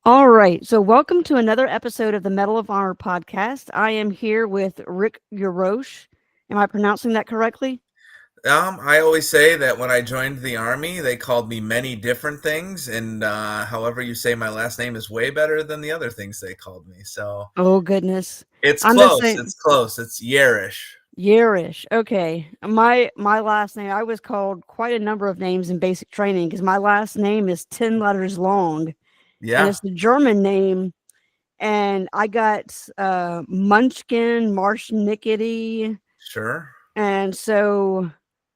All right. So, welcome to another episode of the Medal of Honor podcast. I am here with Rick Yarosh. Am I pronouncing that correctly? I always say that when I joined the Army, they called me many different things, and however you say my last name is way better than the other things they called me. So Oh, goodness. it's I'm the close. same. It's close. It's Yarish. Yarish. Okay. My last name, I was called quite a number of names in basic training because my last name is 10 letters long and Yeah, it's the German name. And I got Munchkin, Marshnickety. sure. And so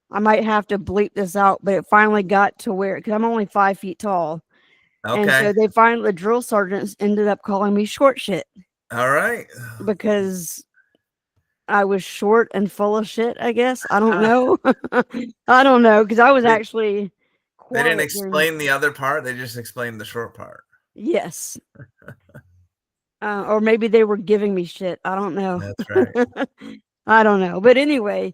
I might have to bleep this out, but it finally got to where, because I'm only 5 feet tall. And Okay. so the drill sergeants ended up calling me short shit All right. because I was short and full of shit, I guess. I don't know. I don't know, because I was They, actually they didn't quiet during, explain the other part. They just explained the short part. yes. Or maybe they were giving me shit. I don't know. That's right. I don't know. But anyway,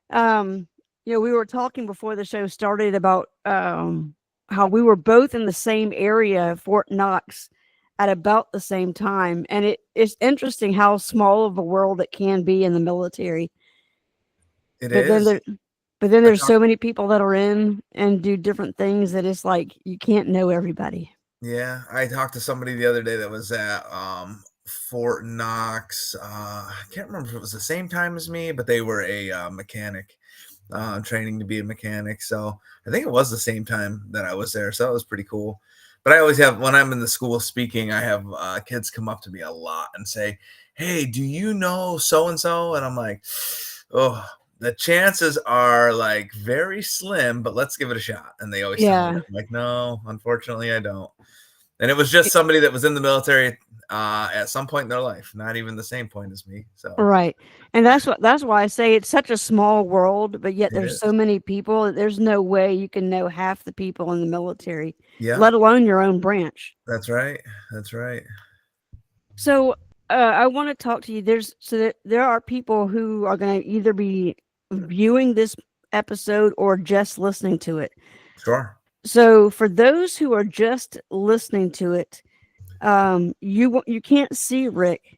um, we were talking before the show started about how we were both in the same area, Fort Knox, at about the same time, and it's interesting how small of a world it can be in the military. It But then is. there, but then I there's talked. so many people that are in and do different things that it's like you can't know everybody. Yeah, I talked to somebody the other day that was at Fort Knox. I can't remember if it was the same time as me, but they were a mechanic, training to be a mechanic. So I think it was the same time that I was there. So that was pretty cool. But I always have, when I'm in the school speaking, I have kids come up to me a lot and say, "Hey, do you know so and so?" And I'm like, "Oh, the chances are like very slim, but let's give it a shot." And they always tell me Yeah. that. I'm like, "No, unfortunately, I don't." And it was just somebody that was in the military at some point in their life, not even the same point as me. So Right. And that's why I say it's such a small world, but yet it there's so is. many people that there's no way you can know half the people in the military, Yeah, let alone your own branch. that's right. That's right. So I want to talk to you. There are people who are going to either be viewing this episode or just listening to it. Sure. So for those who are just listening to it, you can't see Rick,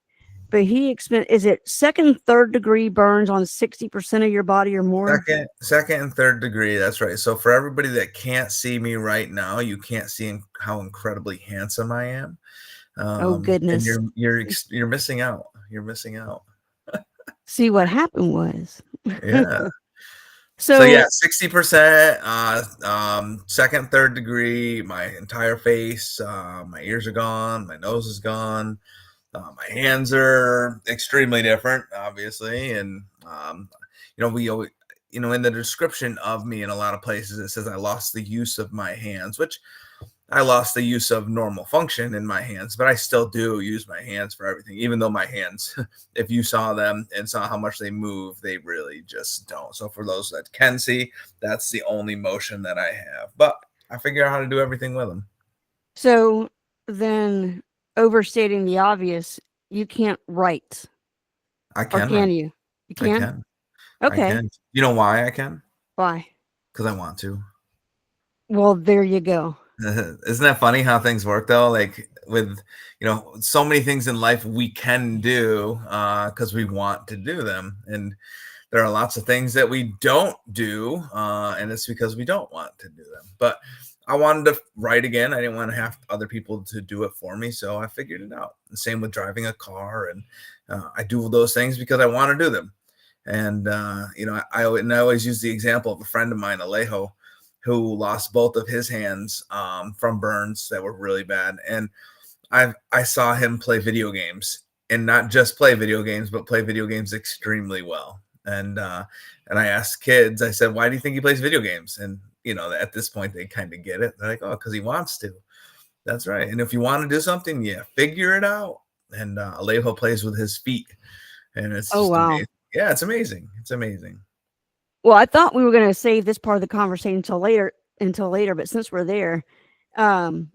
but is it second, third degree burns on 60% of your body or more? Second and third degree. That's right. So for everybody that can't see me right now, you can't see how incredibly handsome I am, Oh and goodness. you're missing out. You're missing out. See what happened was. Yeah. So yeah, So 60%, second, third degree, my entire face, my ears are gone, my nose is gone, my hands are extremely different, obviously, and we always, in the description of me in a lot of places, it says I lost the use of my hands, which I lost the use of normal function in my hands, but I still do use my hands for everything, even though my hands, if you saw them and saw how much they move, they really just don't. So for those that can see, that's the only motion that I have. But I figure out how to do everything with them. so then overstating the obvious, you can't write. I Or can can write. you? You I can? can. I Okay. can. You know why I can? Why? Because I want to. Well, there you go. Isn't that funny how things work though? Like with so many things in life we can do because we want to do them, and there are lots of things that we don't do, and it's because we don't want to do them. But I wanted to write again. I didn't want to have other people to do it for me, so I figured it out. The same with driving a car, and I do those things because I want to do them. And I always use the example of a friend of mine, Alejo, who lost both of his hands from burns that were really bad. And I saw him play video games, and not just play video games, but play video games extremely well. And I asked kids, I said, "Why do you think he plays video games?" And at this point, they kind of get it. They're like, "Oh, because he wants to." That's right. And if you want to do something, yeah, figure it out. And Alejo plays with his feet, and it's Oh just wow. amazing. Yeah, it's amazing. It's amazing. Well, I thought we were going to save this part of the conversation until later, but since we're there, um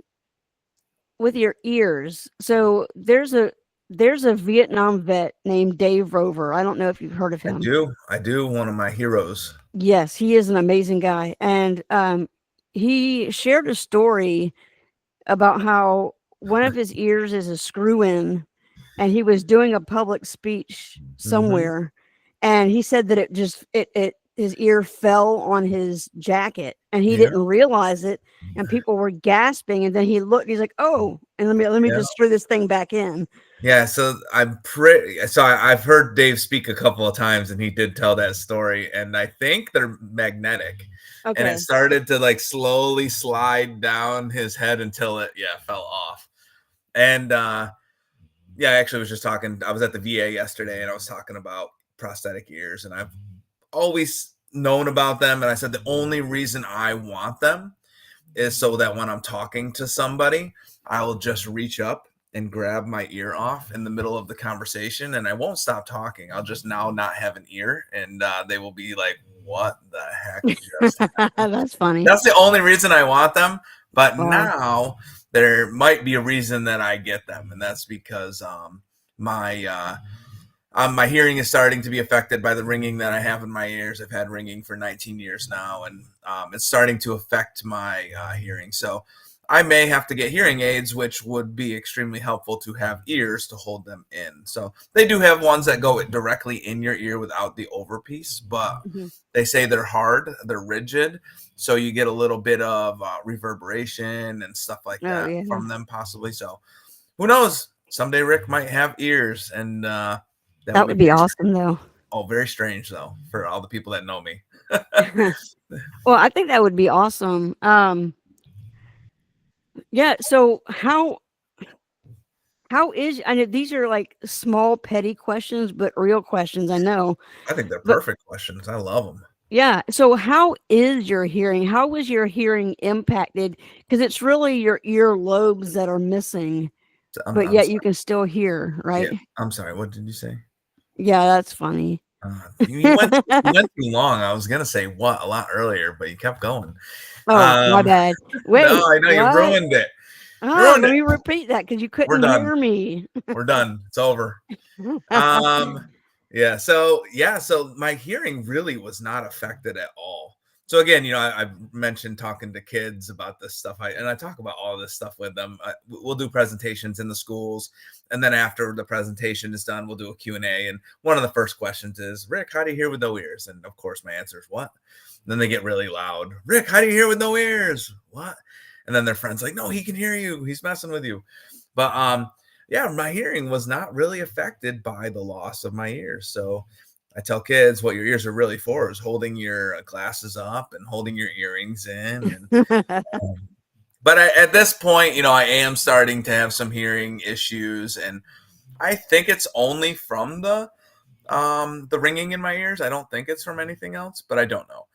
with your ears. So there's a Vietnam vet named Dave Rover. I don't know if you've heard of I him. do. I do. One of my heroes. Yes, he is an amazing guy. And he shared a story about how one of his ears is a screw in, and he was doing a public speech Mm-hmm. somewhere, and he said that it his ear fell on his jacket, and he Yeah. didn't realize it, and people were gasping, and then he looked, he's like, "Oh, and let me Yeah. just screw this thing back in." Yeah, so I've heard Dave speak a couple of times, and he did tell that story, and I think they're magnetic, and it Okay. started to like slowly slide down his head until it fell off. And yeah, I actually was just talking. I was at the VA yesterday, and I was talking about prosthetic ears, and I've always known about them, and I said the only reason I want them is so that when I'm talking to somebody, I will just reach up and grab my ear off in the middle of the conversation, and I won't stop talking. I'll just now not have an ear, and they will be like, "What the heck just happened?" That's funny. That's the only reason I want them. But Wow. now there might be a reason that I get them, and that's because my my hearing is starting to be affected by the ringing that I have in my ears. I've had ringing for 19 years now, and it's starting to affect my hearing. So I may have to get hearing aids, which would be extremely helpful to have ears to hold them in. So they do have ones that go directly in your ear without the overpiece, but Mhm. they say they're hard, they're rigid, so you get a little bit of reverberation and stuff like Oh, that yeah. from them, possibly. So who knows? Someday Rick might have ears, and that would That be would be very awesome, though. very strange though for all the people that know me. Well, I think that would be awesome. Yeah, so how is I know these are, like, small, petty questions, but real questions, I know. I think they're But perfect questions. I love them. yeah, so how is your hearing? How was your hearing impacted? Because it's really your ear lobes that are missing, but I'm yet you sorry. can still hear, Yeah, right? I'm sorry. What did you say? Yeah, that's funny. You went too long. I was gonna say what a lot earlier, but you kept going. Oh, my Um, bad. no, Wait, I know you what? ruined it. You Ah, ruined let it. me repeat that because you We're couldn't done. hear me. We're done. It's over. Um, so my hearing really was not affected at all. So again, I've mentioned talking to kids about this stuff. I talk about all this stuff with them. We'll do presentations in the schools, and then after the presentation is done, we'll do a Q&A. And one of the first questions is, Rick, how do you hear with no ears? And of course, my answer is what? And then they get really loud. Rick, how do you hear with no ears? What? And then their friends like, no, he can hear you. He's messing with you. But yeah, my hearing was not really affected by the loss of my ears. So I tell kids what your ears are really for is holding your glasses up and holding your earrings in. And but at this point, I am starting to have some hearing issues, and I think it's only from the ringing in my ears. I don't think it's from anything else, but I don't know.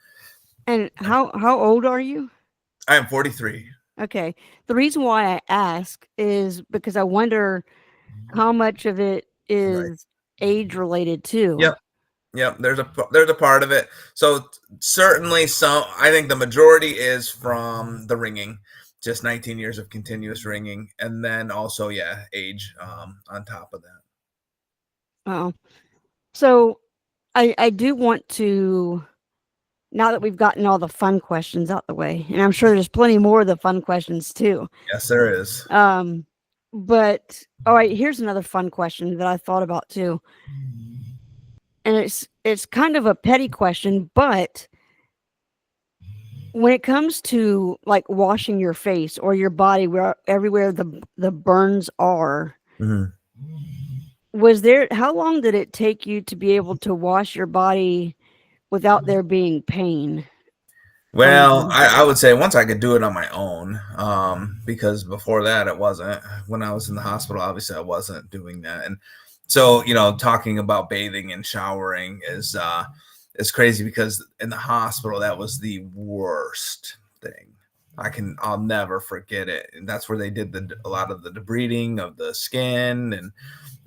And how old are you? I am 43. Okay. The reason why I ask is because I wonder how much of it Right. is age related too. Yep. Yep, there's a part of it. So certainly some I think the majority is from the ringing, just 19 years of continuous ringing, and then also age on top of that. Oh. So I do want to, now that we've gotten all the fun questions out the way, and I'm sure there's plenty more of the fun questions too. Yes, there is. Um, but all right, here's another fun question that I thought about too. And it's kind of a petty question, but when it comes to like washing your face or your body where everywhere the burns are, Mhm. was there how long did it take you to be able to wash your body without there being pain from the Well, burn? I would say once I could do it on my own, because before that it wasn't. When I was in the hospital, obviously I wasn't doing that, and so talking about bathing and showering is crazy because in the hospital that was the worst thing. I'll never forget it, and that's where they did a lot of the debriding of the skin, and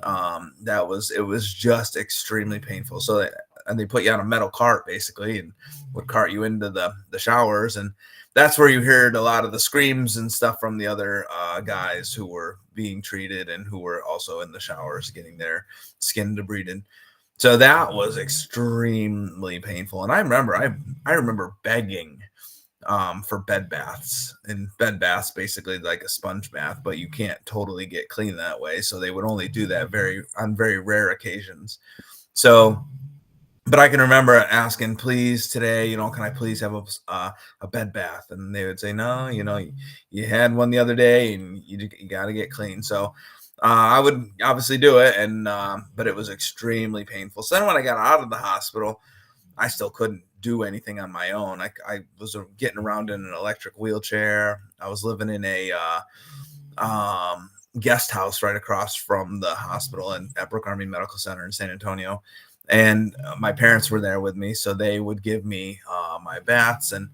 it was just extremely painful. So and they put you on a metal cart basically and would cart you into the showers, and that's where you heard a lot of the screams and stuff from the other guys who were being treated and who were also in the showers getting their skin debrided. So that was extremely painful, and I remember begging for bed baths, and bed baths basically like a sponge bath, but you can't totally get clean that way. So they would only do that on very rare occasions. So, but I can remember asking, please today, can I please have a bed bath? And they would say, no, you had one the other day and you got to get clean. So I would obviously do it. And, but it was extremely painful. So then when I got out of the hospital, I still couldn't do anything on my own. I was getting around in an electric wheelchair. I was living in a guest house right across from the hospital at Brooke Army Medical Center in San Antonio. And my parents were there with me, so they would give me my baths and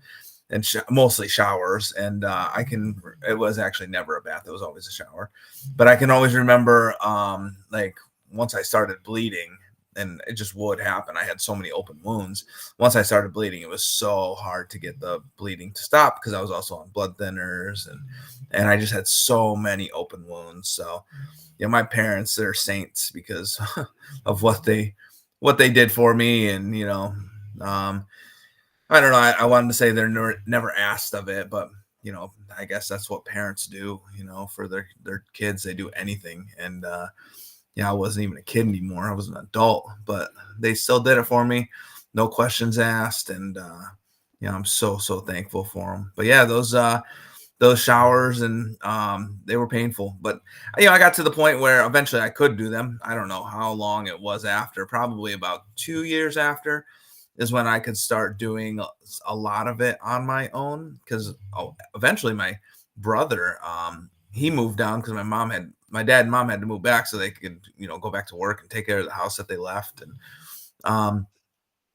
mostly showers. And it was actually never a bath; it was always a shower. But I can always remember, like once I started bleeding, and it just would happen. I had so many open wounds. Once I started bleeding, it was so hard to get the bleeding to stop because I was also on blood thinners, and I just had so many open wounds. So, my parents, they're saints because of what they did for me. And, I don't know. I wanted to say they're never asked of it, but, I guess that's what parents do, for their kids. They do anything. And, I wasn't even a kid anymore. I was an adult, but they still did it for me. No questions asked. And, I'm so, so thankful for them. But yeah, those showers, and they were painful, but I got to the point where eventually I could do them. I don't know how long it was after, probably about 2 years after is when I could start doing a lot of it on my own. Because eventually my brother, he moved down because my dad and mom had to move back so they could, go back to work and take care of the house that they left. And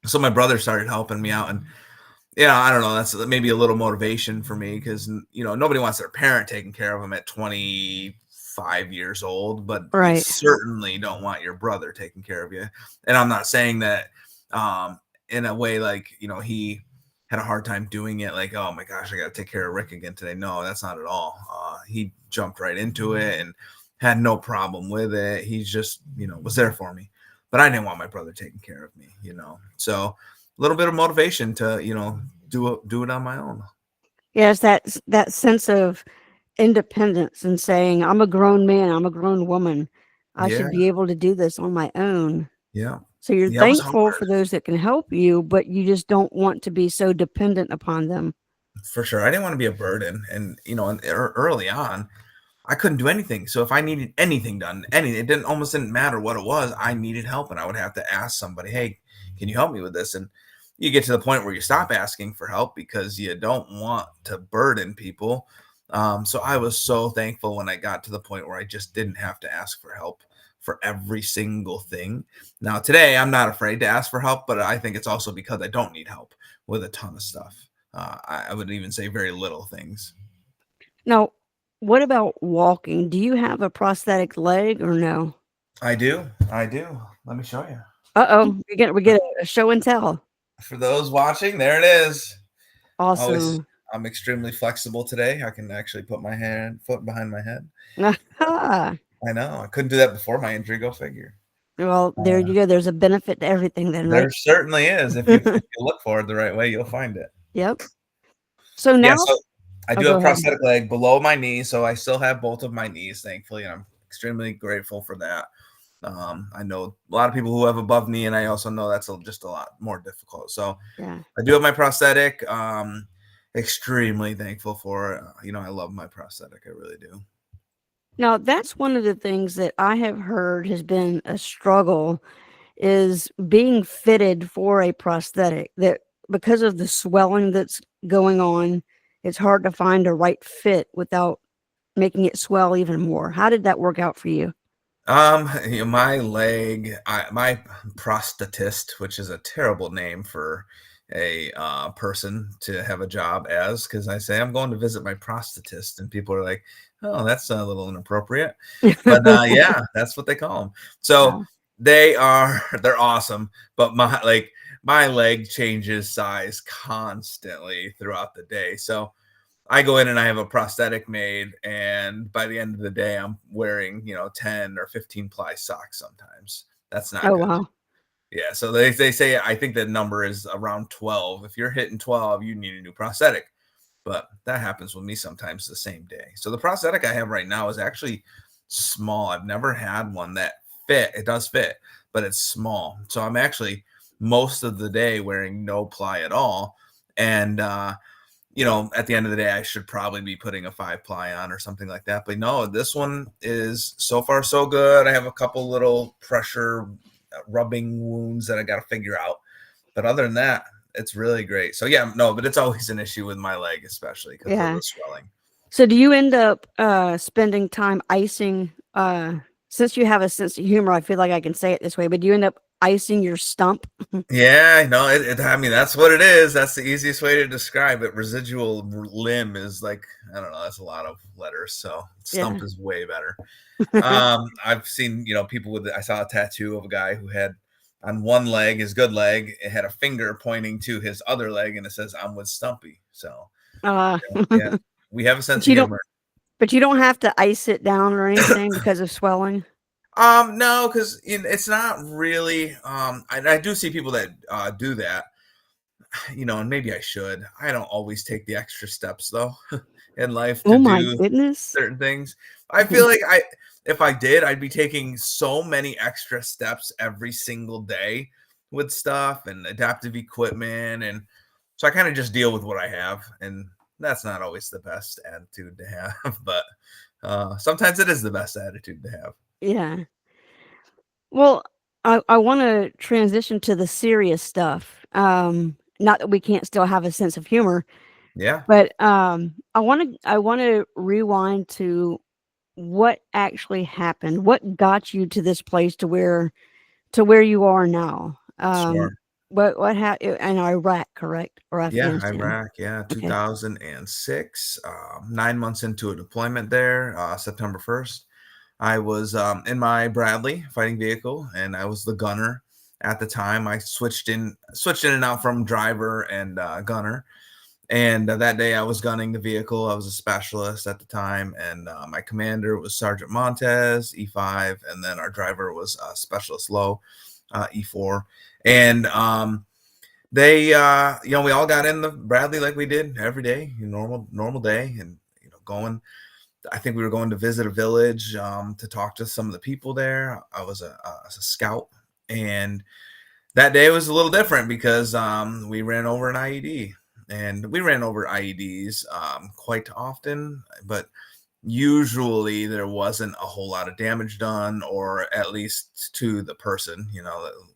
so my brother started helping me out. And yeah, I don't know. That's maybe a little motivation for me because, nobody wants their parent taking care of them at 25 years old, but you Right. certainly don't want your brother taking care of you. And I'm not saying that in a way like, he had a hard time doing it. Like, oh my gosh, I got to take care of Rick again today. No, that's not at all. He jumped right into it and had no problem with it. He's just, was there for me. But I didn't want my brother taking care of me, So a little bit of motivation to, do it on my own. Yes, that sense of independence and saying, I'm a grown man, I'm a grown woman. I Yeah. should be able to do this on my own. Yeah. So you're Yeah. It was thankful hard for those that can help you, but you just don't want to be so dependent upon them. for sure. I didn't want to be a burden. And, early on, I couldn't do anything. So if I needed anything done, it almost didn't matter what it was. I needed help, and I would have to ask somebody, hey, can you help me with this? And you get to the point where you stop asking for help because you don't want to burden people. So I was so thankful when I got to the point where I just didn't have to ask for help for every single thing. Now, today, I'm not afraid to ask for help, but I think it's also because I don't need help with a ton of stuff. I would even say very little things. Now, what about walking? Do you have a prosthetic leg or no? I do. I do. Let me show you. Uh-oh, we get a show and tell. For those watching, there it is. Always, Awesome. I'm extremely flexible today. I can actually put my foot behind my head. Aha. I know. I couldn't do that before my injury. Go figure. Well, there you go. There's a benefit to everything then, right? There certainly is. If you look for it the right way, you'll find it. Yep. So Yeah. now, So I oh, do go have a ahead. prosthetic leg below my knee, so I still have both of my knees, thankfully, and I'm extremely grateful for that. I know a lot of people who have above knee, and I also know that's just a lot more difficult. So Yeah. I do have my prosthetic. Extremely thankful for it. I love my prosthetic. I really do. Now, that's one of the things that I have heard has been a struggle is being fitted for a prosthetic that because of the swelling that's going on, it's hard to find a right fit without making it swell even more. How did that work out for you? My leg, my prosthetist, which is a terrible name for a person to have a job as, because I say I'm going to visit my prosthetist, and people are like, "Oh, that's a little inappropriate," but yeah, that's what they call them. So Wow. they're awesome, but my leg changes size constantly throughout the day, so. I go in and I have a prosthetic made, and by the end of the day, I'm wearing 10 or 15 ply socks sometimes. That's not Oh, good. wow. Yeah, so they say I think the number is around 12. If you're hitting 12, you need a new prosthetic. but that happens with me sometimes the same day. So the prosthetic I have right now is actually small. I've never had one that fit. It does fit, but it's small. So I'm actually most of the day wearing no ply at all. And, at the end of the day, I should probably be putting a 5-ply on or something like that. But no, this one is so far so good. I have a couple little pressure rubbing wounds that I got to figure out. But other than that, it's really great. So yeah, no, but it's always an issue with my leg, especially because of Yeah. the swelling. So do you end up spending time icing since you have a sense of humor, I feel like I can say it this way, but do you end up icing your stump? Yeah, no, I mean, that's what it is. That's the easiest way to describe it. Residual limb is like, I don't know, that's a lot of letters. So stump Yeah. is way better. I've seen, people I saw a tattoo of a guy who had on one leg, his good leg, it had a finger pointing to his other leg and it says, I'm with Stumpy. So Uh, yeah, we have a sense but of you don't humor. but you don't have to ice it down or anything because of swelling? No, because it's not really. I do see people that do that, and maybe I should. I don't always take the extra steps though in life to Oh my do goodness. certain things. I feel like if I did, I'd be taking so many extra steps every single day with stuff and adaptive equipment, and so I kind of just deal with what I have, and that's not always the best attitude to have, but sometimes it is the best attitude to have. Yeah. Well, I want to transition to the serious stuff. Not that we can't still have a sense of humor, Yeah, but I want to rewind to what actually happened. What got you to this place to where you are now? sure. What happened in Iraq, correct? Or Yeah, Afghanistan? Iraq. Yeah, Okay. 2006. 9 months into a deployment there, September 1st. I was in my Bradley fighting vehicle, and I was the gunner at the time. I switched in and out from driver and gunner. And that day, I was gunning the vehicle. I was a specialist at the time, and my commander was Sergeant Montez, E5, and then our driver was Specialist Low, E4. And they we all got in the Bradley like we did every day, normal day, and going. I think we were going to visit a village to talk to some of the people there. I was a scout, and that day was a little different because we ran over an IED, and we ran over IEDs quite often, but usually there wasn't a whole lot of damage done, or at least to the person.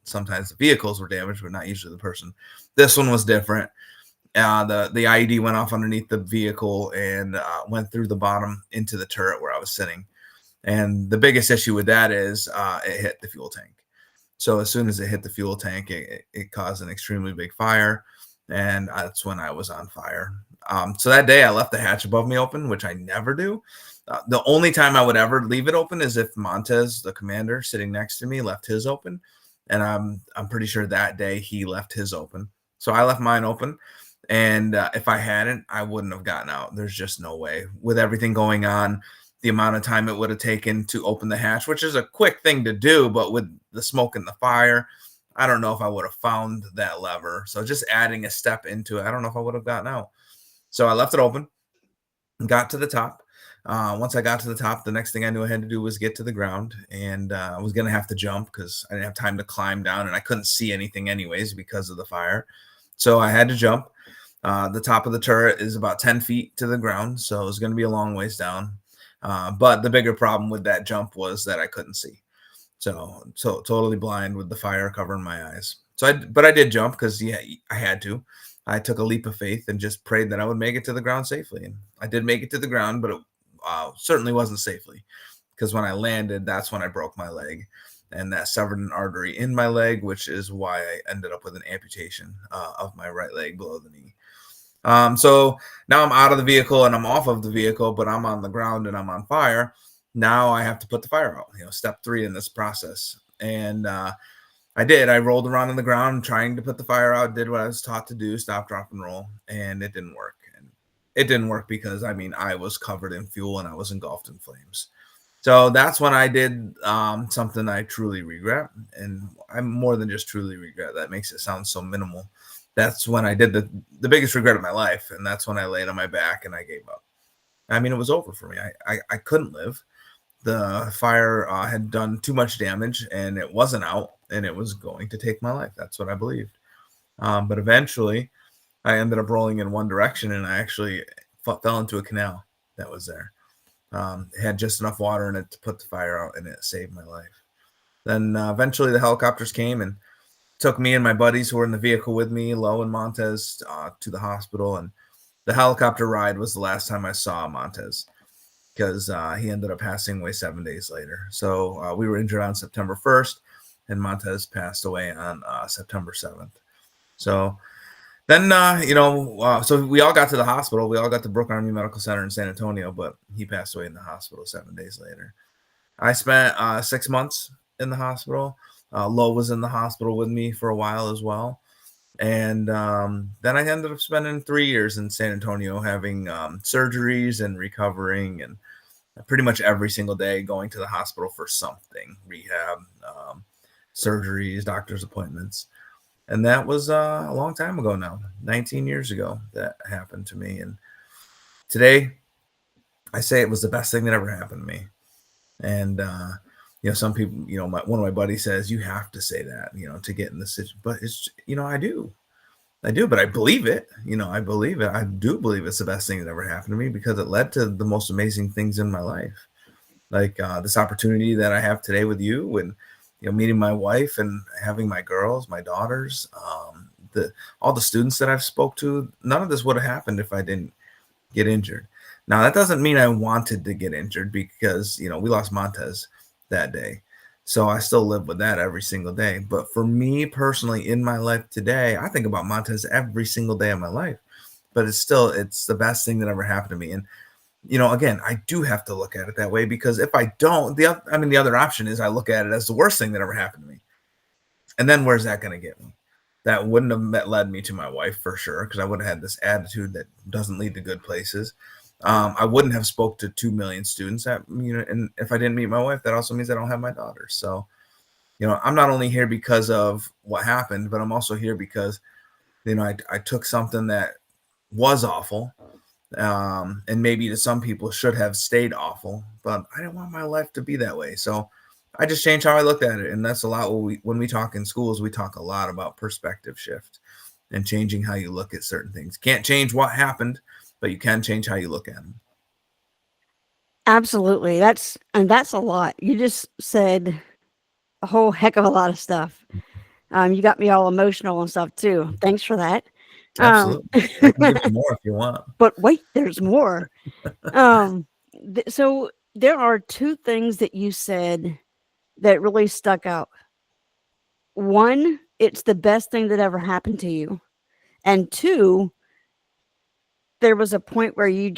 Sometimes the vehicles were damaged, but not usually the person. This one was different. The IED went off underneath the vehicle and went through the bottom into the turret where I was sitting. And the biggest issue with that is it hit the fuel tank. So as soon as it hit the fuel tank, it caused an extremely big fire, and that's when I was on fire. So that day I left the hatch above me open, which I never do. The only time I would ever leave it open is if Montez, the commander sitting next to me, left his open, and I'm pretty sure that day he left his open. So I left mine open, and if I hadn't, I wouldn't have gotten out. There's just no way with everything going on. The amount of time it would have taken to open the hatch, which is a quick thing to do, but with the smoke and the fire, I don't know if I would have found that lever. So just adding a step into it, I don't know if I would have gotten out. So I left it open, got to the top. Once I got to the top, the next thing I knew I had to do was get to the ground, and I was going to have to jump because I didn't have time to climb down, and I couldn't see anything anyways because of the fire. So I had to jump. The top of the turret is about 10 feet to the ground, so it was going to be a long ways down. But the bigger problem with that jump was that I couldn't see. So totally blind with the fire covering my eyes. But I did jump because I had to. I took a leap of faith and just prayed that I would make it to the ground safely. And I did make it to the ground, but it certainly wasn't safely, because when I landed, that's when I broke my leg, and that severed an artery in my leg, which is why I ended up with an amputation of my right leg below the knee. So now I'm out of the vehicle and I'm off of the vehicle, but I'm on the ground and I'm on fire. Now I have to put the fire out, step 3 in this process. And I did. I rolled around on the ground trying to put the fire out, did what I was taught to do, stop, drop, and roll, and it didn't work. And it didn't work because, I was covered in fuel and I was engulfed in flames. So that's when I did something I truly regret. And I'm more than just truly regret. That makes it sound so minimal. that's when I did the biggest regret of my life. And that's when I laid on my back and I gave up. I mean, it was over for me. I couldn't live. The fire had done too much damage and it wasn't out and it was going to take my life. That's what I believed. But eventually I ended up rolling in one direction and I actually fell into a canal that was there. It had just enough water in it to put the fire out and it saved my life. Then eventually the helicopters came and took me and my buddies who were in the vehicle with me, Lo and Montez, to the hospital. And the helicopter ride was the last time I saw Montez because he ended up passing away 7 days later. So we were injured on September 1st and Montez passed away on September 7th. So then, so we all got to the hospital. We all got to Brooke Army Medical Center in San Antonio, but he passed away in the hospital 7 days later. I spent 6 months in the hospital. Lo was in the hospital with me for a while as well. And then I ended up spending 3 years in San Antonio having surgeries and recovering and pretty much every single day going to the hospital for something, rehab, surgeries, doctor's appointments. And that was a long time ago now, 19 years ago that happened to me. And today I say it was the best thing that ever happened to me. And, some people, one of my buddies says, you have to say that, to get in the situation. But it's, I do, but I believe it. I believe it. I do believe it's the best thing that ever happened to me because it led to the most amazing things in my life. Like this opportunity that I have today with you and, meeting my wife and having my girls, my daughters, all the students that I've spoke to, none of this would have happened if I didn't get injured. Now, that doesn't mean I wanted to get injured because, we lost Montez that day. So I still live with that every single day. But for me personally in my life today, I think about Montez every single day of my life. But it's the best thing that ever happened to me. And, again, I do have to look at it that way because if I don't, the other option is I look at it as the worst thing that ever happened to me. And then where's that going to get me? That wouldn't have led me to my wife for sure because I would have had this attitude that doesn't lead to good places. I wouldn't have spoke to 2 million students and if I didn't meet my wife, that also means I don't have my daughters. So, I'm not only here because of what happened, but I'm also here because, I took something that was awful. And maybe to some people should have stayed awful, but I didn't want my life to be that way. So I just changed how I looked at it. And that's a lot when we talk in schools, we talk a lot about perspective shift and changing how you look at certain things. Can't change what happened, but you can change how you look at them. Absolutely. That's a lot. You just said a whole heck of a lot of stuff. You got me all emotional and stuff too. Thanks for that. Absolutely. I can give you more if you want. But wait, there's more. So there are two things that you said that really stuck out. One, it's the best thing that ever happened to you. And two, there was a point where you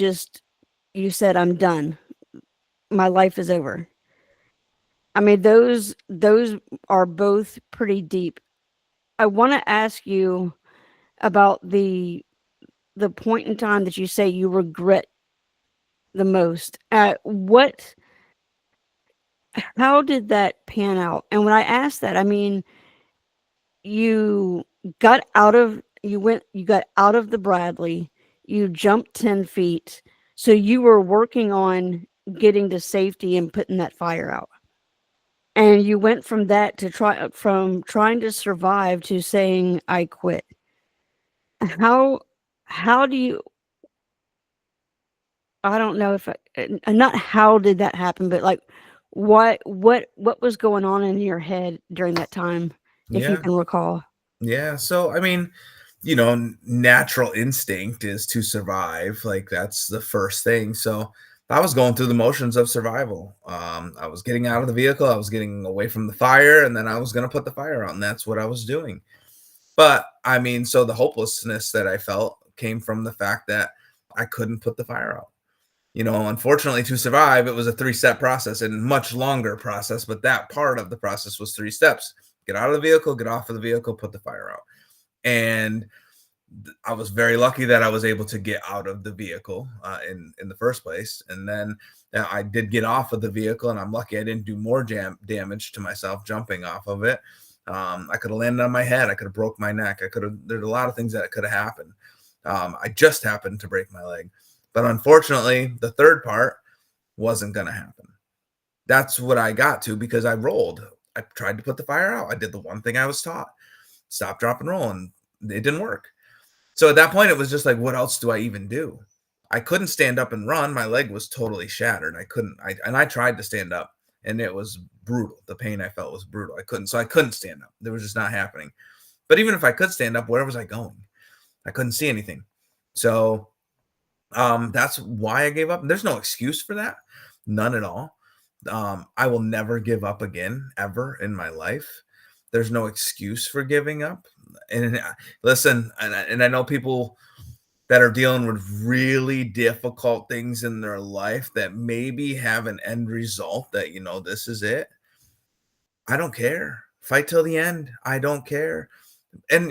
said, I'm done. My life is over. I mean, those are both pretty deep. I want to ask you about the point in time that you say you regret the most. How did that pan out? And when I ask that, I mean, you got out of the Bradley, you jumped 10 feet. So you were working on getting to safety and putting that fire out. And you went from that to trying to survive to saying, I quit. How do you, I don't know if not how did that happen, but like what was going on in your head during that time, if you can recall? Yeah. So, I mean, natural instinct is to survive. Like that's the first thing. So I was going through the motions of survival. I was getting out of the vehicle. I was getting away from the fire and then I was going to put the fire out and that's what I was doing. But I mean, so the hopelessness that I felt came from the fact that I couldn't put the fire out. Unfortunately to survive, it was a 3-step process and much longer process, but that part of the process was 3 steps. Get out of the vehicle, get off of the vehicle, put the fire out. And I was very lucky that I was able to get out of the vehicle in the first place. And then I did get off of the vehicle and I'm lucky I didn't do more damage to myself jumping off of it. I could have landed on my head. I could have broke my neck. There's a lot of things that could have happened. I just happened to break my leg. But unfortunately, the third part wasn't going to happen. That's what I got to because I rolled. I tried to put the fire out. I did the one thing I was taught: stop, drop, and roll. And it didn't work. So at that point, it was just like, what else do I even do? I couldn't stand up and run. My leg was totally shattered. I tried to stand up, and it was brutal. The pain I felt was brutal. I couldn't stand up. It was just not happening. But even if I could stand up, where was I going? I couldn't see anything. So that's why I gave up. There's no excuse for that. None at all. I will never give up again, ever in my life. There's no excuse for giving up. And listen, and I know people that are dealing with really difficult things in their life that maybe have an end result that, this is it. I don't care. Fight till the end. I don't care. And,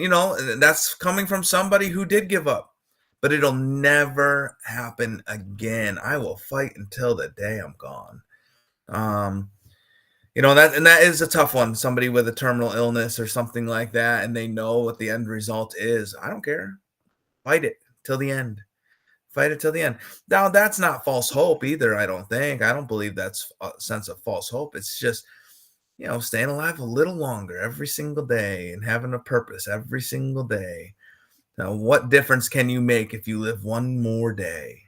that's coming from somebody who did give up, but it'll never happen again. I will fight until the day I'm gone. That is a tough one. Somebody with a terminal illness or something like that, and they know what the end result is. I don't care. Fight it till the end. Fight it till the end. Now, that's not false hope either, I don't think. I don't believe that's a sense of false hope. It's just, staying alive a little longer every single day and having a purpose every single day. Now, what difference can you make if you live one more day?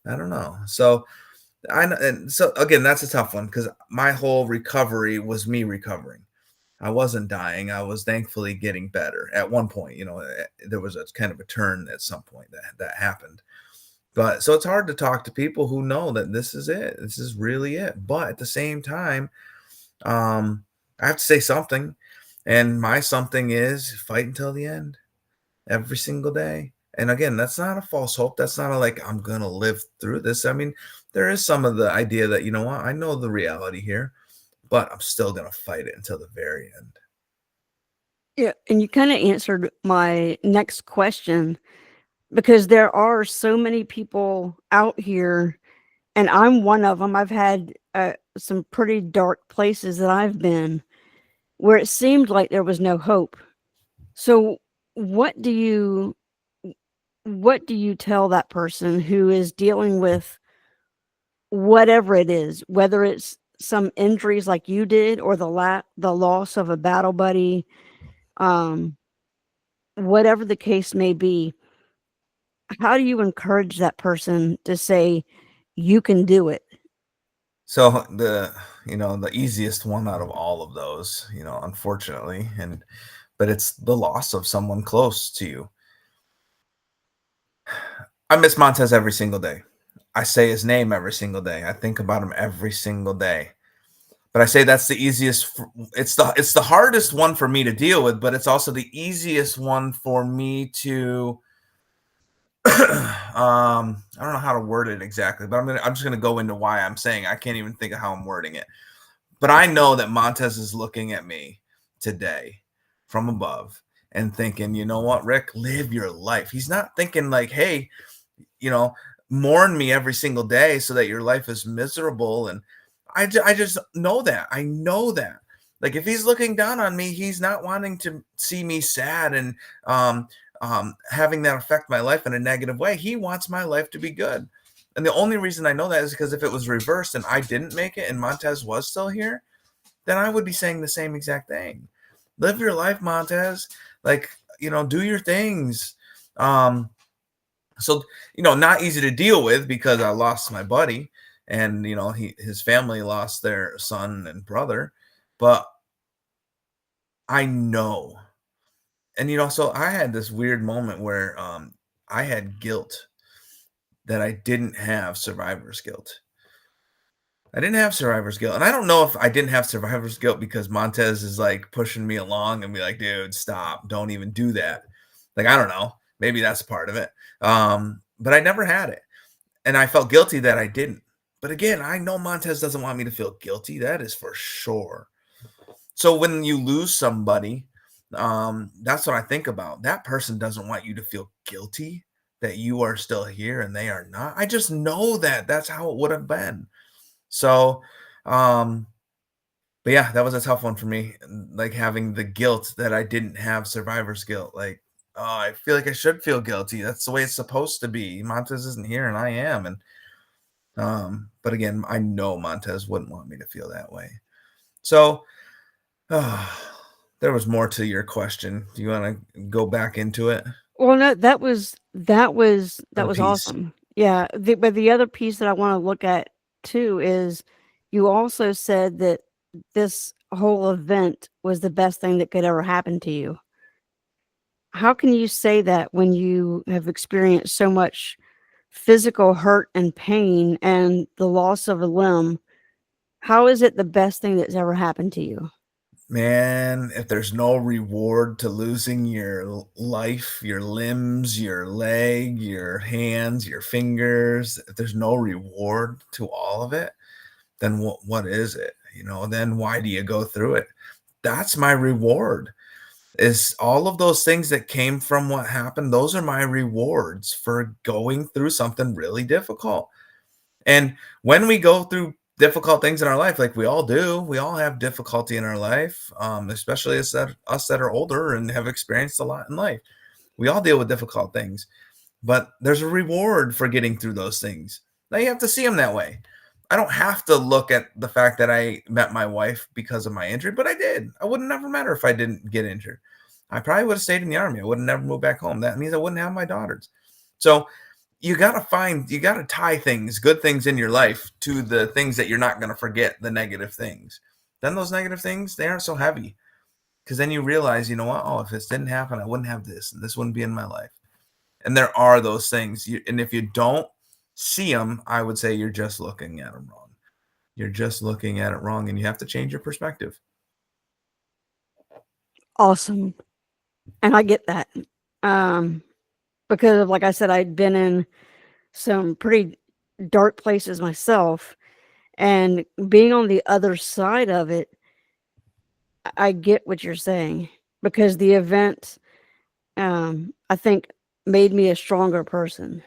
I don't know. So, again, that's a tough one because my whole recovery was me recovering. I wasn't dying. I was thankfully getting better. At one point, there was a kind of a turn at some point that happened. But so it's hard to talk to people who know that this is it. This is really it. But at the same time, I have to say something, and my something is fight until the end, every single day. And again, that's not a false hope. That's not I'm gonna live through this. I mean, there is some of the idea that what, I know the reality here, but I'm still gonna fight it until the very end. Yeah, and you kind of answered my next question because there are so many people out here, and I'm one of them. I've had some pretty dark places that I've been where it seemed like there was no hope. So, what do you tell that person who is dealing with whatever it is, whether it's some injuries like you did or the loss of a battle buddy, whatever the case may be? How do you encourage that person to say you can do it? So the easiest one out of all of those, unfortunately, but it's the loss of someone close to you. I miss Montez every single day. I say his name every single day. I think about him every single day. But I say that's the easiest. It's the hardest one for me to deal with, but it's also the easiest one for me to. I don't know how to word it exactly, but I'm just gonna go into why I'm saying I can't even think of how I'm wording it. But I know that Montez is looking at me today from above and thinking, you know what, Rick, live your life. He's not thinking like, hey, mourn me every single day so that your life is miserable. And I just know that. I know that. Like if he's looking down on me, he's not wanting to see me sad and having that affect my life in a negative way. He wants my life to be good. And the only reason I know that is because if it was reversed and I didn't make it and Montez was still here, then I would be saying the same exact thing. Live your life, Montez. Do your things. So, not easy to deal with because I lost my buddy and, his family lost their son and brother. But I know. And, so I had this weird moment where I had guilt that I didn't have survivor's guilt. I didn't have survivor's guilt. And I don't know if I didn't have survivor's guilt because Montez is pushing me along and be like, dude, stop. Don't even do that. I don't know. Maybe that's part of it. But I never had it. And I felt guilty that I didn't. But again, I know Montez doesn't want me to feel guilty. That is for sure. So when you lose somebody, that's what I think about. That person doesn't want you to feel guilty that you are still here and they are not. I just know that that's how it would have been. So, But yeah, that was a tough one for me. Like having the guilt that I didn't have survivor's guilt. Like, oh, I feel like I should feel guilty. That's the way it's supposed to be. Montez isn't here and I am. And but again, I know Montez wouldn't want me to feel that way. So there was more to your question. Do you want to go back into it? Well, no, that was Piece. awesome. Yeah, but the other piece that I want to look at too is you also said that this whole event was the best thing that could ever happen to you. How can you say that when you have experienced so much physical hurt and pain and the loss of a limb? How is it the best thing that's ever happened to you? Man, if there's no reward to losing your life, your limbs, your leg, your hands, your fingers, if there's no reward to all of it, then what is it? Then why do you go through it? That's my reward. Is all of those things that came from what happened, those are my rewards for going through something really difficult. And when we go through difficult things in our life, like we all do, we all have difficulty in our life, especially us that are older and have experienced a lot in life. We all deal with difficult things, but there's a reward for getting through those things. Now you have to see them that way. I don't have to look at the fact that I met my wife because of my injury, but I did. I would never met her if I didn't get injured. I probably would have stayed in the Army. I would have never moved back home. That means I wouldn't have my daughters. So you got to tie things, good things in your life to the things that you're not going to forget, the negative things. Then those negative things, they aren't so heavy because then you realize, you know what? Oh, if this didn't happen, I wouldn't have this and this wouldn't be in my life. And there are those things. And if you don't see them, I would say you're just looking at them wrong. You're just looking at it wrong and you have to change your perspective. Awesome. And I get that. Um, because like I said, I'd been in some pretty dark places myself, and being on the other side of it, I get what you're saying because the event, I think, made me a stronger person.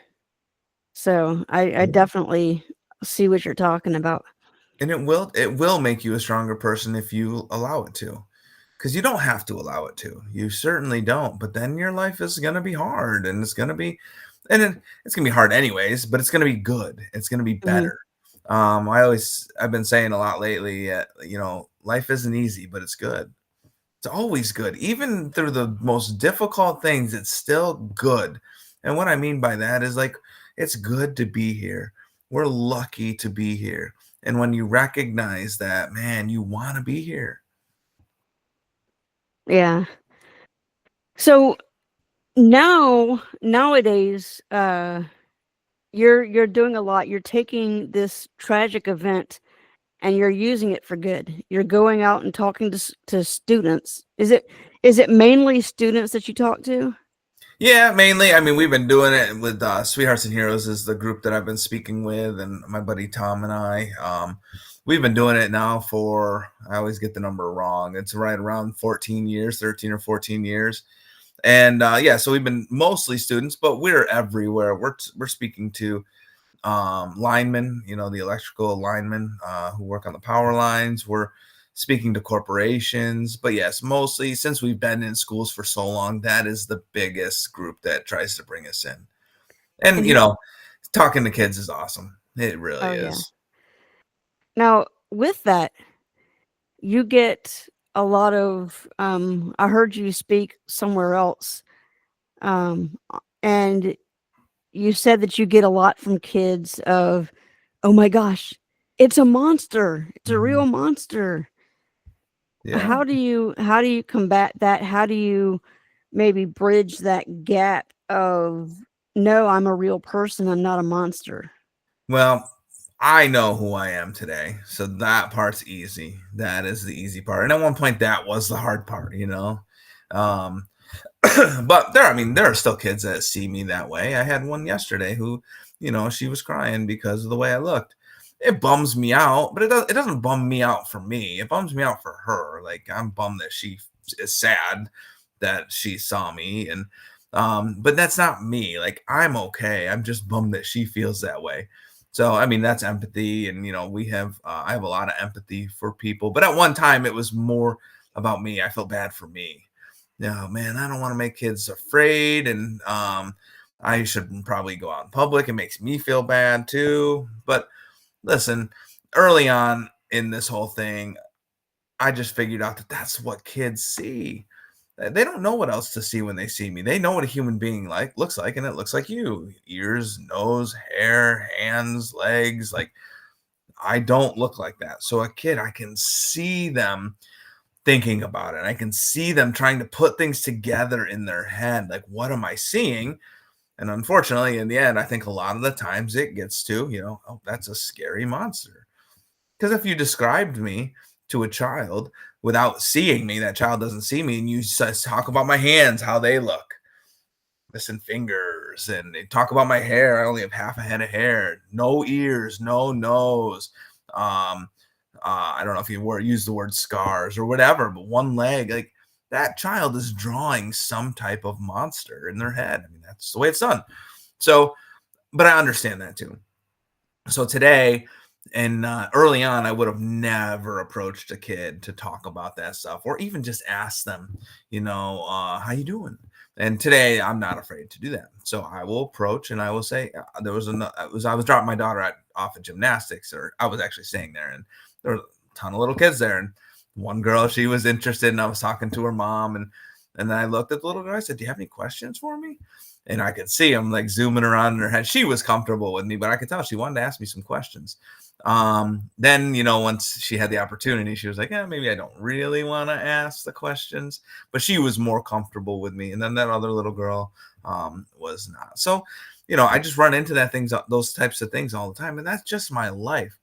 So I definitely see what you're talking about. And it will make you a stronger person if you allow it to. Because you don't have to allow it to. You certainly don't. But then your life is going to be hard and it's going to be hard anyways, but it's going to be good. It's going to be Hmm. better. I've been saying a lot lately, life isn't easy, but it's good. It's always good. Even through the most difficult things, it's still good. And what I mean by that is like, it's good to be here. We're lucky to be here. And when you recognize that, man, you want to be here. Yeah. So nowadays, you're doing a lot. You're taking this tragic event and you're using it for good. You're going out and talking to students. Is it mainly students that you talk to? Yeah, mainly. I mean, we've been doing it with Sweethearts and Heroes is the group that I've been speaking with, and my buddy Tom and I. We've been doing it now for, I always get the number wrong. It's right around 14 years, 13 or 14 years. And yeah, so we've been mostly students, but we're everywhere. We're speaking to linemen, the electrical linemen who work on the power lines. We're speaking to corporations, but yes, mostly since we've been in schools for so long, that is the biggest group that tries to bring us in. And And you, talking to kids is awesome. It really oh yeah. is. Now with that, you get a lot of. I heard you speak somewhere else, and you said that you get a lot from kids of, oh my gosh, it's a monster. It's a Mhm. real monster. Yeah. How do you combat that? How do you maybe bridge that gap of, no, I'm a real person, I'm not a monster. Well, I know who I am today, so that part's easy. That is the easy part. And at one point, that was the hard part. Um, but there are still kids that see me that way. I had one yesterday who, she was crying because of the way I looked. It bums me out, but it doesn't bum me out for me. It bums me out for her. Like I'm bummed that she is sad that she saw me, but that's not me. Like I'm okay. I'm just bummed that she feels that way. So, I mean, that's empathy. And, we have, I have a lot of empathy for people. But at one time, it was more about me. I felt bad for me. No, man, I don't want to make kids afraid. And I should probably go out in public. It makes me feel bad too. But listen, early on in this whole thing, I just figured out that that's what kids see. They don't know what else to see when they see me. They know what a human being looks like, and it looks like you. Ears, nose, hair, hands, legs. Like, I don't look like that. So a kid, I can see them thinking about it. I can see them trying to put things together in their head. Like, what am I seeing? And unfortunately, in the end, I think a lot of the times it gets to, oh, that's a scary monster. Because if you described me to a child without seeing me, that child doesn't see me, and you talk about my hands, how they look, missing fingers, and they talk about my hair. I only have half a head of hair, no ears, no nose. I don't know if you use the word scars or whatever, but one leg, like, that child is drawing some type of monster in their head. I mean, that's the way it's done. So, but I understand that too. So today, and early on, I would have never approached a kid to talk about that stuff, or even just ask them, how you doing? And today, I'm not afraid to do that. So I will approach and I will say, I was dropping my daughter off at gymnastics, or I was actually staying there, and there were a ton of little kids there. And one girl, she was interested, and I was talking to her mom, and then I looked at the little girl. I said, "Do you have any questions for me?" And I could see them like zooming around in her head. She was comfortable with me, but I could tell she wanted to ask me some questions. Then, once she had the opportunity, she was like, "Yeah, maybe I don't really want to ask the questions," but she was more comfortable with me. And then that other little girl was not. So, I just run into those types of things all the time, and that's just my life.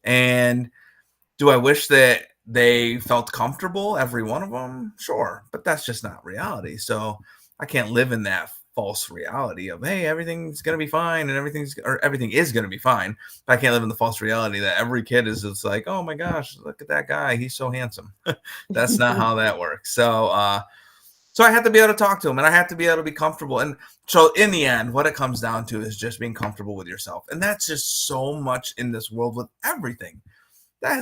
And do I wish that they felt comfortable, every one of them? Sure, but that's just not reality. So I can't live in that false reality of, hey, everything's going to be fine, and everything is going to be fine. But I can't live in the false reality that every kid is just like, oh my gosh, look at that guy, he's so handsome. That's not how that works. So I have to be able to talk to him, and I have to be able to be comfortable. And so in the end, what it comes down to is just being comfortable with yourself. And that's just so much in this world with everything. That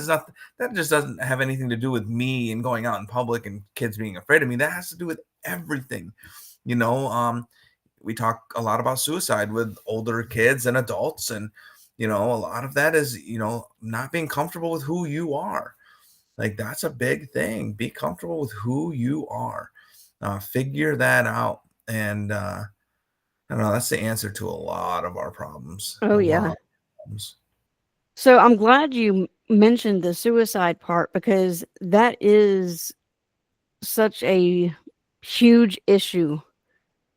just doesn't have anything to do with me and going out in public and kids being afraid of me. That has to do with everything. We talk a lot about suicide with older kids and adults, and a lot of that is not being comfortable with who you are. Like, that's a big thing. Be comfortable with who you are. Figure that out. And I don't know, that's the answer to a lot of our problems. Oh, A yeah. lot of problems. So I'm glad you mentioned the suicide part, because that is such a huge issue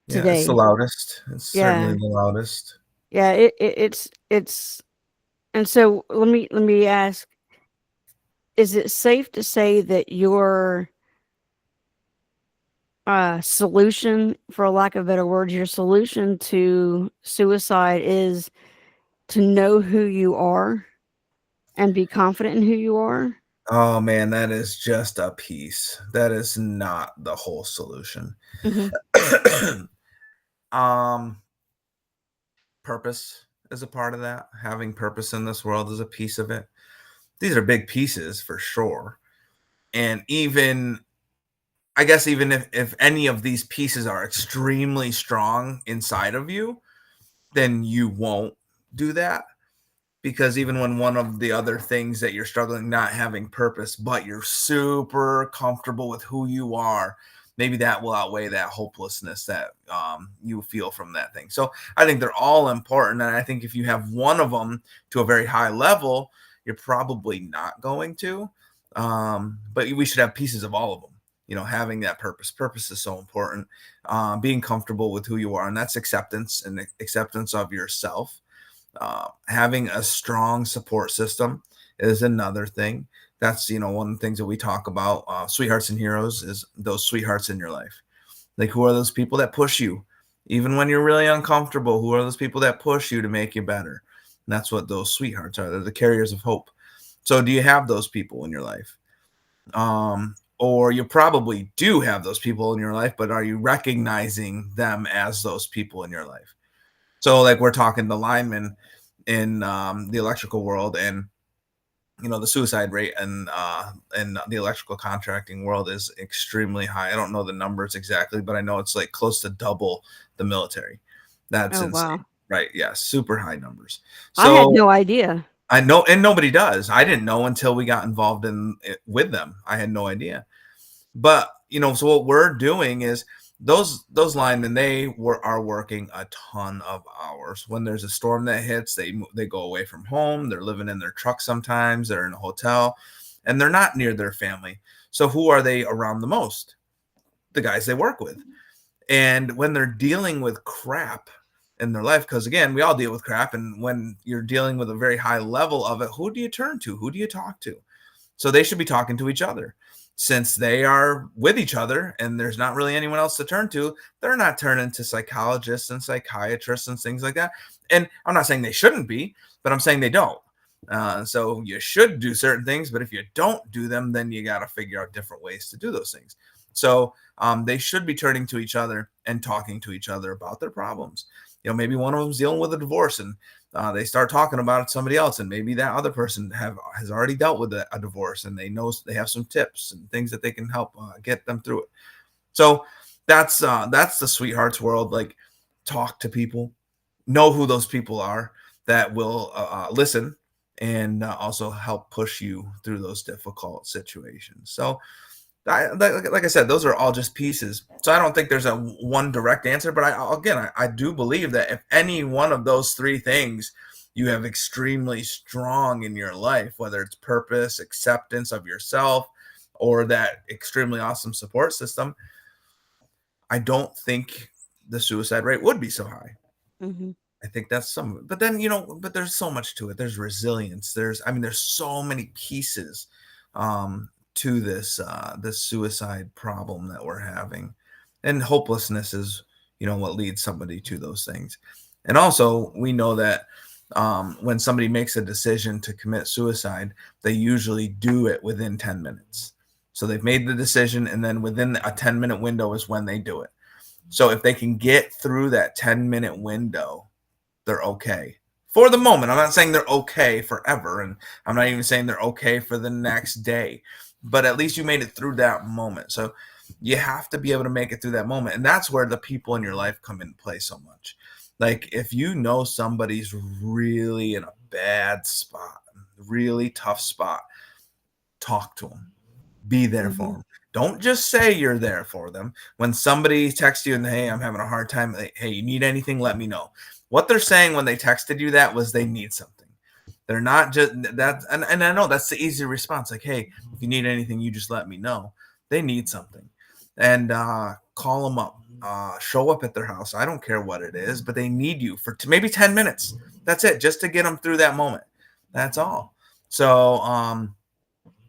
Yeah, it's the today. loudest. It's certainly Yeah. the loudest. Yeah, it's and so let me ask, is it safe to say that your solution, for lack of better words, your solution to suicide is to know who you are and be confident in who you are? Oh man, that is just a piece. That is not the whole solution. Mhm. um Purpose is a part of that. Having purpose in this world is a piece of it. These are big pieces for sure. And even, I guess, even if any of these pieces are extremely strong inside of you, then you won't do that. Because even when one of the other things that you're struggling, not having purpose, but you're super comfortable with who you are, maybe that will outweigh that hopelessness that you feel from that thing. So I think they're all important. And I think if you have one of them to a very high level, you're probably not going to. But we should have pieces of all of them. Having that purpose. Purpose is so important. Being comfortable with who you are, and that's acceptance, and acceptance of yourself. Having a strong support system is another thing. That's one of the things that we talk about. Sweethearts and heroes is those sweethearts in your life. Like, who are those people that push you even when you're really uncomfortable? Who are those people that push you to make you better? And that's what those sweethearts are. They're the carriers of hope. So do you have those people in your life? Or you probably do have those people in your life, but are you recognizing them as those people in your life? So like, we're talking the linemen, in the electrical world, and the suicide rate and the electrical contracting world is extremely high. I don't know the numbers exactly, but I know it's like close to double the military. That's Oh, insane, wow. right? Yeah, super high numbers. I had So no idea. I know, and nobody does. I didn't know until we got involved in it with them. I had no idea. But so what we're doing is those linemen, are working a ton of hours. When there's a storm that hits, they go away from home. They're living in their truck sometimes. They're in a hotel, and they're not near their family. So who are they around the most? The guys they work with. And when they're dealing with crap in their life, because again, we all deal with crap, and when you're dealing with a very high level of it, who do you turn to? Who do you talk to? So they should be talking to each other. Since they are with each other and there's not really anyone else to turn to, they're not turning to psychologists and psychiatrists and things like that. And I'm not saying they shouldn't be, but I'm saying they don't. So you should do certain things, but if you don't do them, then you got to figure out different ways to do those things. So they should be turning to each other and talking to each other about their problems. Maybe one of them's dealing with a divorce, and they start talking about it to somebody else, and maybe that other person has already dealt with a divorce, and they have some tips and things that they can help get them through it. So that's the sweethearts world. Like, talk to people, know who those people are that will listen and also help push you through those difficult situations. So like I said, those are all just pieces. So I don't think there's a one direct answer, but I do believe that if any one of those three things you have extremely strong in your life, whether it's purpose, acceptance of yourself, or that extremely awesome support system, I don't think the suicide rate would be so high. Mm-hmm. I think that's some of it. But then, but there's so much to it. There's resilience. There's so many pieces to this suicide problem that we're having. And hopelessness is, what leads somebody to those things. And also, we know that when somebody makes a decision to commit suicide, they usually do it within 10 minutes. So they've made the decision, and then within a 10-minute window is when they do it. So if they can get through that 10-minute window, they're okay for the moment. I'm not saying they're okay forever, and I'm not even saying they're okay for the next day, but at least you made it through that moment. So you have to be able to make it through that moment. And that's where the people in your life come into play so much. Like, if you know somebody's really in a bad spot, really tough spot, talk to them. Be there for them. Don't just say you're there for them. When somebody texts you and, hey, I'm having a hard time, like, hey, you need anything, let me know. What they're saying when they texted you that was they need something. They're not just that. And I know that's the easy response. Like, hey, if you need anything, you just let me know. They need something. And call them up. Show up at their house. I don't care what it is, but they need you for maybe 10 minutes. That's it. Just to get them through that moment. That's all. So,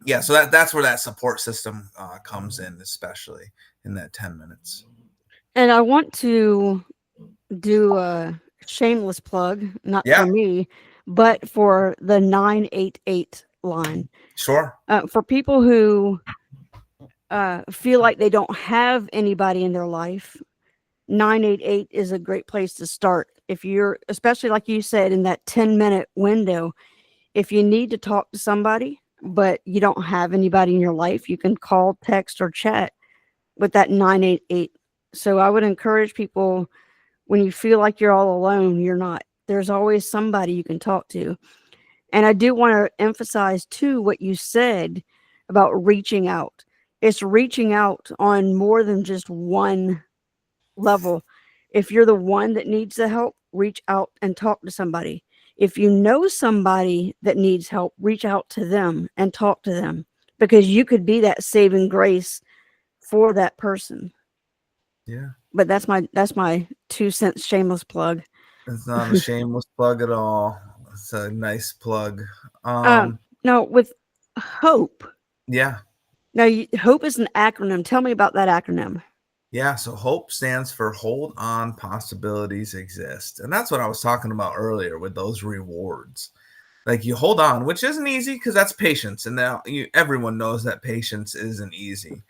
yeah, so that's where that support system comes in, especially in that 10 minutes. And I want to do a shameless plug, not Yeah, for me, but for the 988 line. sure. For people who feel like they don't have anybody in their life, 988 is a great place to start. If you're, especially like you said, in that 10-minute window, if you need to talk to somebody, but you don't have anybody in your life, you can call, text, or chat with that 988. So I would encourage people, when you feel like you're all alone, you're not. There's always somebody you can talk to. And I do want to emphasize too what you said about reaching out. It's reaching out on more than just one level. If you're the one that needs the help, reach out and talk to somebody. If you know somebody that needs help, reach out to them and talk to them, because you could be that saving grace for that person. Yeah. But that's my 2 cents shameless plug. It's not a shameless plug at all. It's a nice plug. No, with hope. Yeah. Now, hope is an acronym. Tell me about that acronym. Yeah. So HOPE stands for Hold On, Possibilities Exist. And that's what I was talking about earlier with those rewards. Like, you hold on, which isn't easy because that's patience. And now everyone knows that patience isn't easy.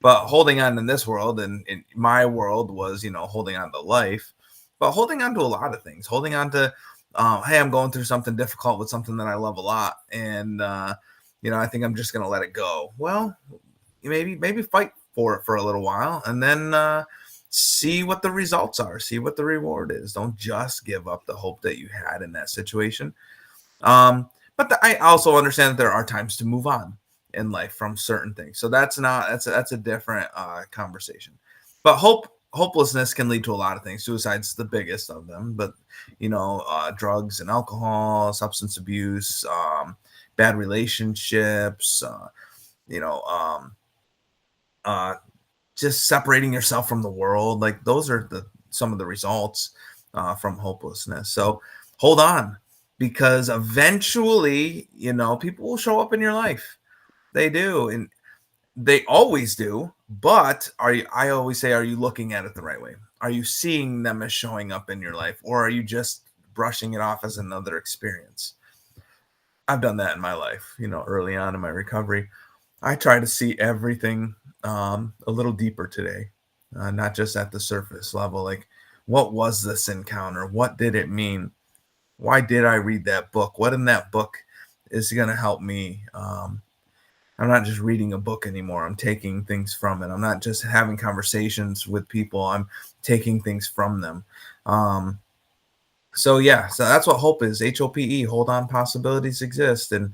But holding on in this world, and in my world was, holding on to life, but holding on to a lot of things, holding on to hey, I'm going through something difficult with something that I love a lot, and I think I'm just gonna let it go. Well, maybe fight for it for a little while, and then see what the results are, see what the reward is. Don't just give up the hope that you had in that situation. But I also understand that there are times to move on in life from certain things. So that's a different conversation. But hopelessness can lead to a lot of things. Suicide's the biggest of them, but drugs and alcohol, substance abuse, bad relationships, you know, just separating yourself from the world. Like those are some of the results from hopelessness. So hold on, because eventually, people will show up in your life. They do, and they always do. But I always say, are you looking at it the right way? Are you seeing them as showing up in your life, or are you just brushing it off as another experience? I've done that in my life, early on in my recovery. I try to see everything a little deeper today, not just at the surface level. Like, what was this encounter? What did it mean? Why did I read that book? What in that book is going to help me? I'm not just reading a book anymore. I'm taking things from it. I'm not just having conversations with people. I'm taking things from them. So that's what hope is. HOPE, hold on, possibilities exist. And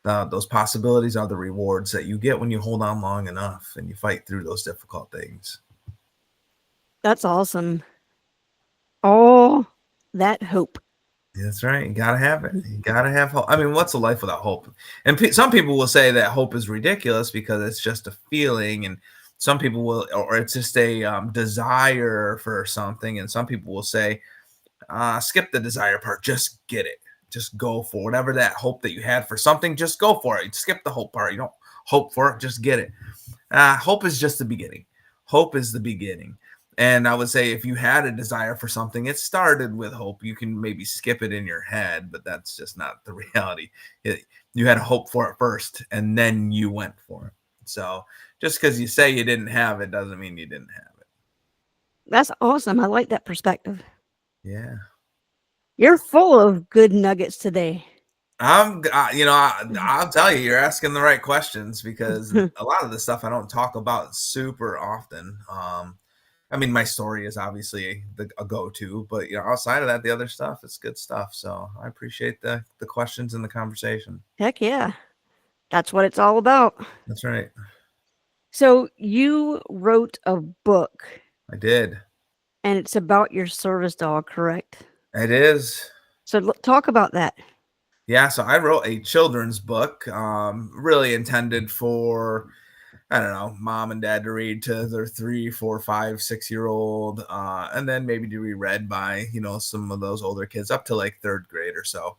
those possibilities are the rewards that you get when you hold on long enough and you fight through those difficult things. That's awesome. All that hope. That's right. You got to have it. You got to have hope. I mean, what's a life without hope? And some people will say that hope is ridiculous because it's just a feeling. And some people will, or it's just a desire for something. And some people will say, skip the desire part. Just get it. Just go for whatever that hope that you had for something. Just go for it. Skip the hope part. You don't hope for it. Just get it. Hope is just the beginning. Hope is the beginning. And I would say if you had a desire for something, it started with hope. You can maybe skip it in your head, but that's just not the reality. You had hope for it first, and then you went for it. So just because you say you didn't have it doesn't mean you didn't have it. That's awesome. I like that perspective. Yeah. You're full of good nuggets today. I'll tell you, you're asking the right questions because a lot of the stuff I don't talk about super often. I mean, my story is obviously a go-to, but outside of that, the other stuff is good stuff. So I appreciate the questions and the conversation. Heck yeah. That's what it's all about. That's right. So you wrote a book I did. and it's about your service dog, correct? It is. So talk about that. Yeah. So I wrote a children's book, really intended for, I don't know, mom and dad to read to their 3, 4, 5, 6-year-old, and then maybe to be read by, some of those older kids up to like 3rd grade or so.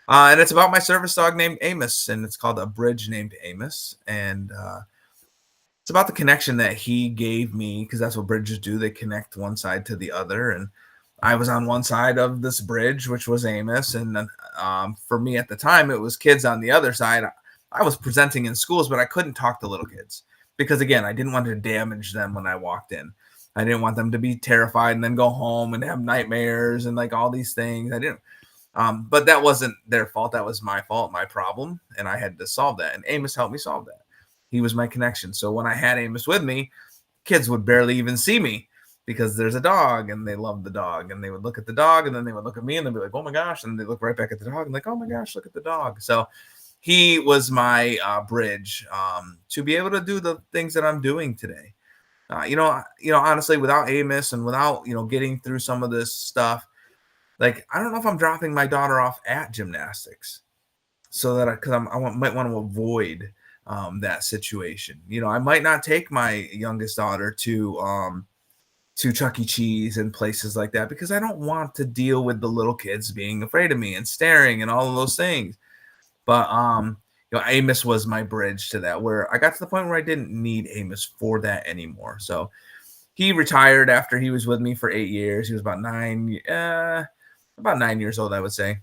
And it's about my service dog named Amos, and it's called A Bridge Named Amos. And it's about the connection that he gave me, because that's what bridges do. They connect one side to the other. And I was on one side of this bridge, which was Amos. And for me at the time, it was kids on the other side. I was presenting in schools, but I couldn't talk to little kids because, again, I didn't want to damage them when I walked in. I didn't want them to be terrified and then go home and have nightmares and like all these things. I didn't. But that wasn't their fault. That was my fault, my problem. And I had to solve that. And Amos helped me solve that. He was my connection. So when I had Amos with me, kids would barely even see me because there's a dog and they love the dog. And they would look at the dog and then they would look at me and they'd be like, oh my gosh. And they look right back at the dog and like, oh my gosh, look at the dog. So he was my bridge to be able to do the things that I'm doing today. Honestly, without Amos and without, getting through some of this stuff, like, I don't know if I'm dropping my daughter off at gymnastics so that might want to avoid that situation. I might not take my youngest daughter to Chuck E. Cheese and places like that because I don't want to deal with the little kids being afraid of me and staring and all of those things. But Amos was my bridge to that, where I got to the point where I didn't need Amos for that anymore. So he retired after he was with me for 8 years. He was about 9 years old, I would say,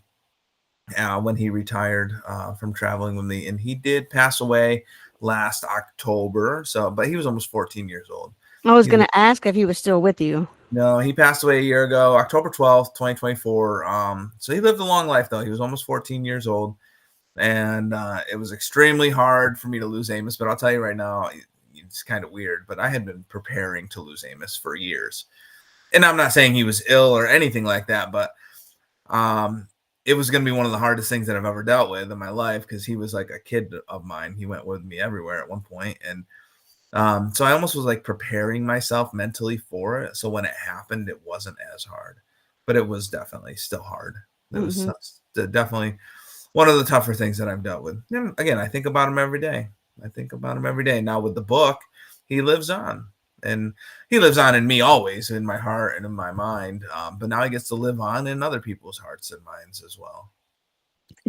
when he retired from traveling with me. And he did pass away last October. But he was almost 14 years old. I was going to ask if he was still with you. No, he passed away a year ago, October 12th, 2024. So he lived a long life, though. He was almost 14 years old. And it was extremely hard for me to lose Amos. But I'll tell you right now, it's kind of weird. But I had been preparing to lose Amos for years. And I'm not saying he was ill or anything like that, but it was going to be one of the hardest things that I've ever dealt with in my life because he was like a kid of mine. He went with me everywhere at one point, and so I almost was like preparing myself mentally for it. So when it happened, it wasn't as hard, but it was definitely still hard. It was definitely one of the tougher things that I've dealt with. And again, I think about him every day. I think about him every day. Now with the book, he lives on. And he lives on in me always, in my heart and in my mind. But now he gets to live on in other people's hearts and minds as well.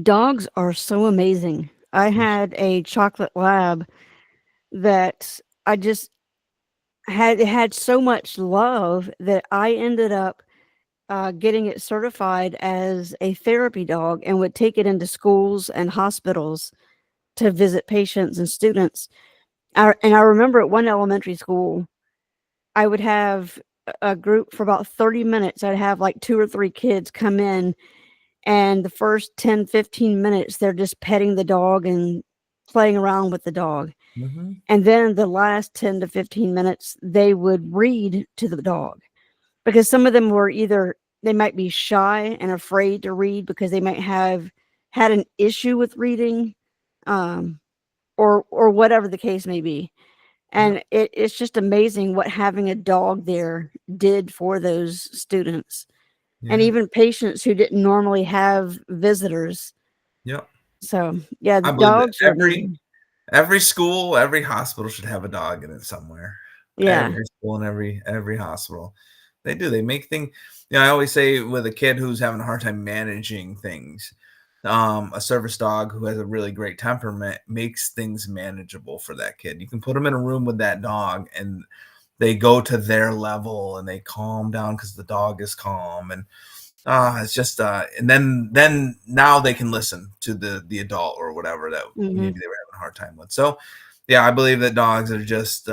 Dogs are so amazing. I had a chocolate lab that I just had so much love that I ended up getting it certified as a therapy dog and would take it into schools and hospitals to visit patients and students. And I remember at one elementary school, I would have a group for about 30 minutes. I'd have like 2 or 3 kids come in, and the first 10, 15 minutes, they're just petting the dog and playing around with the dog. Mm-hmm. And then the last 10 to 15 minutes, they would read to the dog because some of them were either they might be shy and afraid to read because they might have had an issue with reading, or whatever the case may be. Yep. And it's just amazing what having a dog there did for those students and Yeah. even patients who didn't normally have visitors. Yep. So, yeah, the I believe that dogs are amazing. every school, every hospital should have a dog in it somewhere. Yeah. Every school and every hospital. They do. They make things. I always say with a kid who's having a hard time managing things, a service dog who has a really great temperament makes things manageable for that kid. You can put them in a room with that dog and they go to their level and they calm down because the dog is calm. And it's just and then now they can listen to the adult or whatever that maybe they were having a hard time with. So yeah, I believe that dogs are just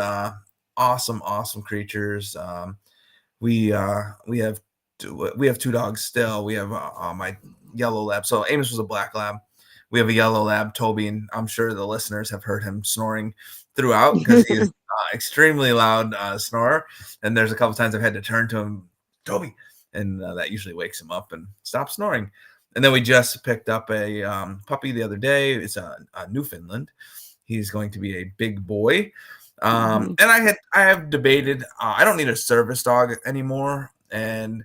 awesome creatures. We have 2 dogs still. We have my yellow lab. So Amos was a black lab. We have a yellow lab, Toby, and I'm sure the listeners have heard him snoring throughout because he is extremely loud snorer. And there's a couple times I've had to turn to him, Toby, and that usually wakes him up and stops snoring. And then we just picked up a puppy the other day. It's a Newfoundland. He's going to be a big boy. And I have debated. I don't need a service dog anymore. And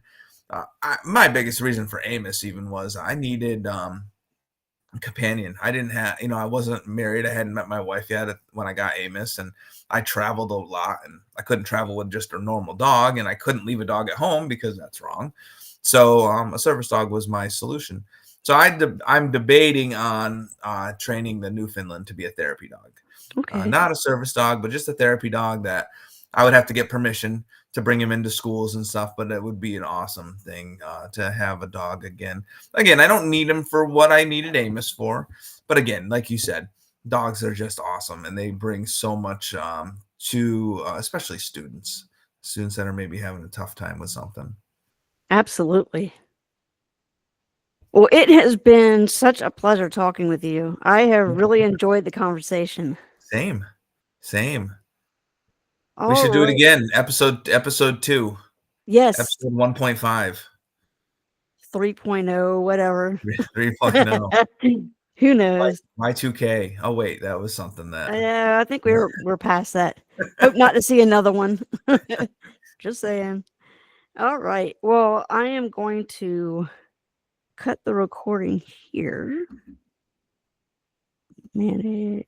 my biggest reason for Amos even was I needed a companion. I didn't have, I wasn't married. I hadn't met my wife yet when I got Amos, and I traveled a lot, and I couldn't travel with just a normal dog, and I couldn't leave a dog at home because that's wrong. So a service dog was my solution. So I'm debating on training the Newfoundland to be a therapy dog. Okay. Not a service dog, but just a therapy dog that I would have to get permission to bring him into schools and stuff, but it would be an awesome thing to have a dog again. Again, I don't need him for what I needed Amos for, but again, like you said, dogs are just awesome, and they bring so much to especially students that are maybe having a tough time with something. Absolutely. Well, it has been such a pleasure talking with you. I have really enjoyed the conversation. Same. We All should do it right. again. Episode 2. Yes. Episode 1.5. 3.0, whatever. 3.0. Who knows? Y2K. Oh wait, that was something that. Yeah, I think we're past that. Hope not to see another one. Just saying. All right. Well, I am going to cut the recording here. Manage.